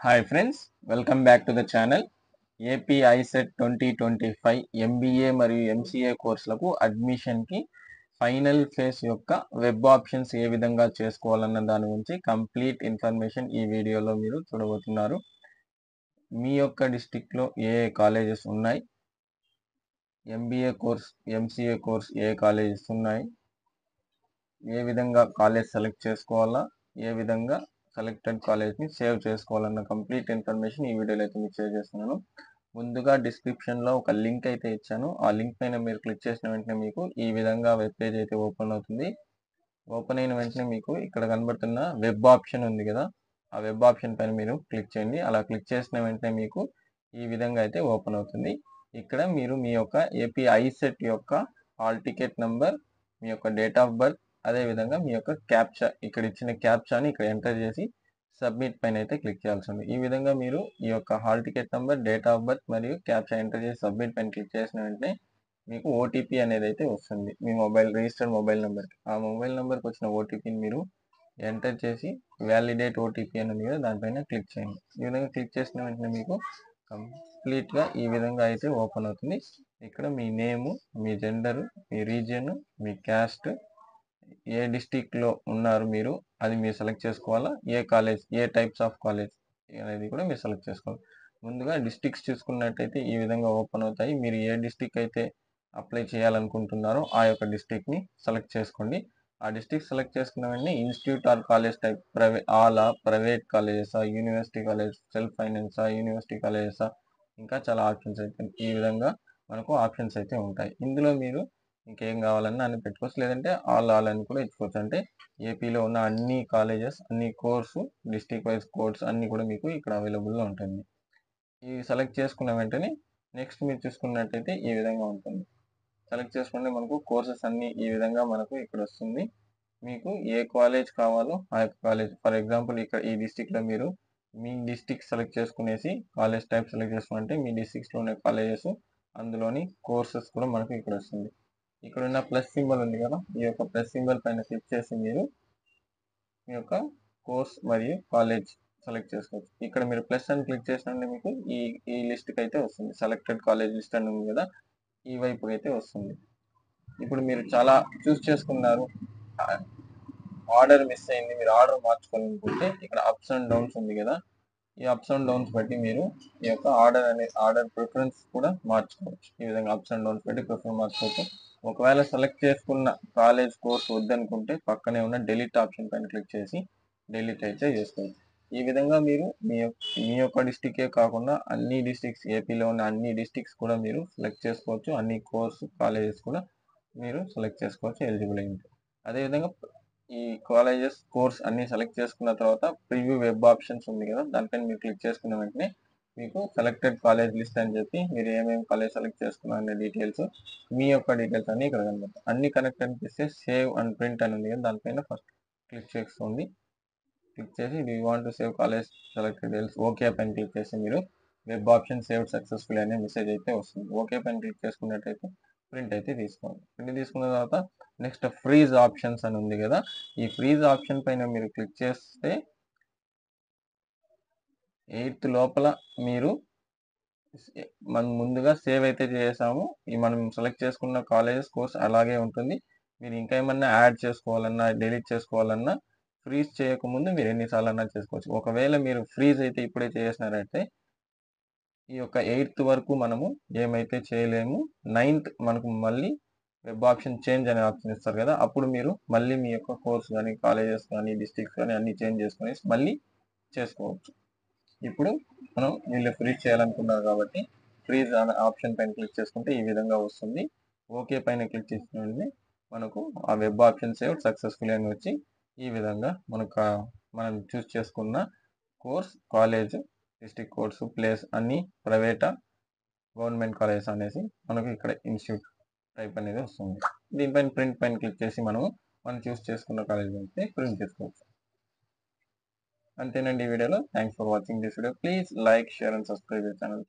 Hi friends, welcome back to the channel. AP ICET 2025 MBA మరియు MCA కోర్సులకు అడ్మిషన్కి final phase యొక్క web options A విధంగా చేసుకోవాలన్న దాని గురించి కంప్లీట్ ఇన్ఫర్మేషన్ ఈ వీడియోలో మీరు చూడబోతున్నారు. మీ యొక్క డిస్టిక్లో ఏ కాలేజెస్ ఉన్నాయి, ఎంబీఏ కోర్స్ ఎంసీఏ కోర్స్ ఏ కాలేజెస్ ఉన్నాయి, ఏ విధంగా కాలేజ్ సెలెక్ట్ చేసుకోవాలా, ఏ విధంగా సెలెక్టెడ్ కాలేజ్ని సేవ్ చేసుకోవాలన్న కంప్లీట్ ఇన్ఫర్మేషన్ ఈ వీడియోలో అయితే మీకు షేర్ చేస్తున్నాను. ముందుగా డిస్క్రిప్షన్లో ఒక లింక్ అయితే ఇచ్చాను. ఆ లింక్ పైన మీరు క్లిక్ చేసిన వెంటనే మీకు ఈ విధంగా వెబ్ పేజ్ అయితే ఓపెన్ అవుతుంది. ఓపెన్ అయిన వెంటనే మీకు ఇక్కడ కనబడుతున్న వెబ్ ఆప్షన్ ఉంది కదా, ఆ వెబ్ ఆప్షన్ పైన మీరు క్లిక్ చేయండి. అలా క్లిక్ చేసిన వెంటనే మీకు ఈ విధంగా అయితే ఓపెన్ అవుతుంది. ఇక్కడ మీరు మీ యొక్క ఏపీ ఐసెట్ యొక్క హాల్ టికెట్ నెంబర్, మీ యొక్క డేట్ ఆఫ్ బర్త్, అదేవిధంగా మీ యొక్క క్యాప్చా, ఇక్కడ ఇచ్చిన క్యాప్చాని ఇక్కడ ఎంటర్ చేసి సబ్మిట్ పైన అయితే క్లిక్ చేయాల్సి ఉంది. ఈ విధంగా మీరు ఈ యొక్క hall ticket number, date of birth మరియు క్యాప్చా ఎంటర్ చేసి సబ్మిట్ పైన క్లిక్ చేసిన వెంటనే మీకు ఓటీపీ అనేది అయితే వస్తుంది మీ రిజిస్టర్డ్ మొబైల్ నెంబర్కి. ఆ మొబైల్ నెంబర్కి వచ్చిన ఓటీపీని మీరు ఎంటర్ చేసి వ్యాలిడేట్ ఓటీపీ అని ఉంది కదా, దానిపైన క్లిక్ చేయండి. ఈ విధంగా క్లిక్ చేసిన వెంటనే మీకు కంప్లీట్గా ఈ విధంగా అయితే ఓపెన్ అవుతుంది. ఇక్కడ మీ నేము, మీ జెండరు, మీ రీజియన్, మీ క్యాస్ట్, ఏ డిస్టిక్లో ఉన్నారు మీరు, అది మీరు సెలెక్ట్ చేసుకోవాలా, ఏ కాలేజ్, ఏ టైప్స్ ఆఫ్ కాలేజ్ అనేది కూడా మీరు సెలెక్ట్ చేసుకోవాలి. ముందుగా డిస్టిక్స్ చూసుకున్నట్టయితే ఈ విధంగా ఓపెన్ అవుతాయి. మీరు ఏ డిస్టిక్ అయితే అప్లై చేయాలనుకుంటున్నారో ఆ యొక్క డిస్టిక్ని సెలెక్ట్ చేసుకోండి. ఆ డిస్టిక్ సెలెక్ట్ చేసుకున్న వెంటనే institute or college type, private కాలేజెసా, యూనివర్సిటీ కాలేజ్, సెల్ఫ్ ఫైనాన్సా, యూనివర్సిటీ కాలేజెసా, ఇంకా చాలా ఆప్షన్స్ అయితే ఈ విధంగా మనకు ఆప్షన్స్ అయితే ఉంటాయి. ఇందులో మీరు ఇంకేం కావాలన్నా అన్ని పెట్టుకోవచ్చు, లేదంటే ఆల్ అని కూడా ఇచ్చుకోవచ్చు. అంటే ఏపీలో ఉన్న అన్ని కాలేజెస్, అన్ని కోర్సు, డిస్టిక్ వైజ్ కోర్స్ అన్ని కూడా మీకు ఇక్కడ అవైలబుల్లో ఉంటుంది. ఈ సెలెక్ట్ చేసుకున్న వెంటనే నెక్స్ట్ మీరు చూసుకున్నట్టయితే ఈ విధంగా ఉంటుంది. సెలెక్ట్ చేసుకుంటే మనకు కోర్సెస్ అన్ని ఈ విధంగా మనకు ఇక్కడ వస్తుంది. మీకు ఏ కాలేజ్ కావాలో ఆ యొక్క కాలేజ్, ఫర్ ఎగ్జాంపుల్ ఇక్కడ ఈ డిస్టిక్లో మీరు మీ డిస్టిక్ సెలెక్ట్ చేసుకునేసి కాలేజ్ టైప్ సెలెక్ట్ చేసుకుంటే మీ డిస్టిక్స్లో ఉన్న కాలేజెస్, అందులోని కోర్సెస్ కూడా మనకు ఇక్కడ వస్తుంది. ఇక్కడ ఉన్న ప్లస్ సింబల్ ఉంది కదా, ఈ యొక్క ప్లస్ సింబల్ పైన క్లిక్ చేసి మీరు మీ యొక్క కోర్స్ మరియు కాలేజ్ సెలెక్ట్ చేసుకోవచ్చు. ఇక్కడ మీరు ప్లస్ అని క్లిక్ చేసినట్టు మీకు ఈ లిస్ట్కి అయితే వస్తుంది. సెలెక్టెడ్ కాలేజ్ లిస్ట్ అని ఉంది కదా, ఈ వైపు అయితే వస్తుంది. ఇప్పుడు మీరు చాలా చూస్ చేసుకున్నారు, ఆర్డర్ మిస్ అయింది, మీరు ఆర్డర్ మార్చుకోవాలనుకుంటే ఇక్కడ అప్స్ అండ్ డౌన్స్ ఉంది కదా, ఈ అప్స్ అండ్ డౌన్స్ బట్టి మీరు ఈ యొక్క ఆర్డర్ ప్రిఫరెన్స్ కూడా మార్చుకోవచ్చు. ఈ విధంగా అప్స్ అండ్ డౌన్స్ బట్టి ప్రిఫరెన్స్ మార్చుకోవచ్చు. ఒకవేళ సెలెక్ట్ చేసుకున్న కాలేజ్ కోర్స్ వద్దనుకుంటే పక్కనే ఉన్న డెలీట్ ఆప్షన్ పైన క్లిక్ చేసి డెలీట్ అయితే చేసుకోవచ్చు. ఈ విధంగా మీరు మీ యొక్క డిస్టికే కాకుండా అన్ని డిస్టిక్స్, ఏపీలో ఉన్న అన్ని డిస్టిక్స్ కూడా మీరు సెలెక్ట్ చేసుకోవచ్చు. అన్ని కోర్సు కాలేజెస్ కూడా మీరు సెలెక్ట్ చేసుకోవచ్చు ఎలిజిబుల్ అయింది. అదేవిధంగా ఈ కాలేజెస్ కోర్స్ అన్ని సెలెక్ట్ చేసుకున్న తర్వాత ప్రివ్యూ వెబ్ ఆప్షన్స్ ఉంది కదా, దానిపైన మీరు క్లిక్ చేసుకున్న వెంటనే మీకు సెలెక్టెడ్ కాలేజ్ లిస్ట్ అని చెప్పి మీరు ఏమేమి కాలేజ్ సెలెక్ట్ చేసుకున్నారు అనే డీటెయిల్స్, మీ యొక్క డీటెయిల్స్ అన్ని ఇక్కడ కనబడతాయి. అన్ని కనెక్ట్ అనిపిస్తే సేవ్ అండ్ ప్రింట్ అని ఉంది కదా, దానిపైన ఫస్ట్ క్లిక్ చేసుకోండి. క్లిక్ చేసి you want to save college selected details, okay పైన క్లిక్ చేసి మీరు వెబ్ ఆప్షన్ సేవ్ సక్సెస్ఫుల్ అనే మెసేజ్ అయితే వస్తుంది. ఓకే పైన క్లిక్ చేసుకున్నట్టయితే ప్రింట్ అయితే తీసుకోండి. ప్రింట్ తీసుకున్న తర్వాత నెక్స్ట్ ఫ్రీజ్ ఆప్షన్స్ అని ఉంది కదా, ఈ ఫ్రీజ్ ఆప్షన్ పైన మీరు క్లిక్ చేస్తే 8th లోపల మీరు మనం ముందుగా సేవ్ అయితే చేసాము. ఈ మనం సెలెక్ట్ చేసుకున్న కాలేజెస్ కోర్స్ అలాగే ఉంటుంది. మీరు ఇంకా ఏమన్నా యాడ్ చేసుకోవాలన్నా, డిలీట్ చేసుకోవాలన్నా ఫ్రీజ్ చేయకముందు మీరు ఎన్నిసార్లు అన్నా చేసుకోవచ్చు. ఒకవేళ మీరు ఫ్రీజ్ అయితే ఇప్పుడే చేసినారంటే ఈ యొక్క 8th వరకు మనము ఏమైతే చేయలేము. 9th మనకు మళ్ళీ వెబ్ ఆప్షన్ చేంజ్ అనే ఆప్షన్ ఇస్తారు కదా, అప్పుడు మీరు మళ్ళీ మీ యొక్క కోర్స్ కానీ, కాలేజెస్ కానీ, డిస్ట్రిక్ట్స్ కానీ అన్ని చేంజ్ చేసుకొని మళ్ళీ చేసుకోవచ్చు. ఇప్పుడు మనం వీళ్ళు ఫ్రీజ్ చేయాలనుకున్నారు కాబట్టి ఫ్రీజ్ అనే ఆప్షన్ పైన క్లిక్ చేసుకుంటే ఈ విధంగా వస్తుంది. ఓకే పైన క్లిక్ చేసిన వెంటనే మనకు ఆ వెబ్ ఆప్షన్ సేవ్ సక్సెస్ఫుల్ అని వచ్చి ఈ విధంగా మనకు మనం చూస్ చేసుకున్న course, college, district course, place అన్ని ప్రైవేటా, గవర్నమెంట్ కాలేజెస్ అనేసి మనకు ఇక్కడ ఇన్స్టిట్యూట్ టైప్ అనేది వస్తుంది. దీనిపైన ప్రింట్ పైన క్లిక్ చేసి మనం చూస్ చేసుకున్న కాలేజ్ అయితే ప్రింట్ చేసుకోవచ్చు. అంతేనండి ఈ వీడియోలో. Thanks for watching this video. Please like, share and subscribe the channel.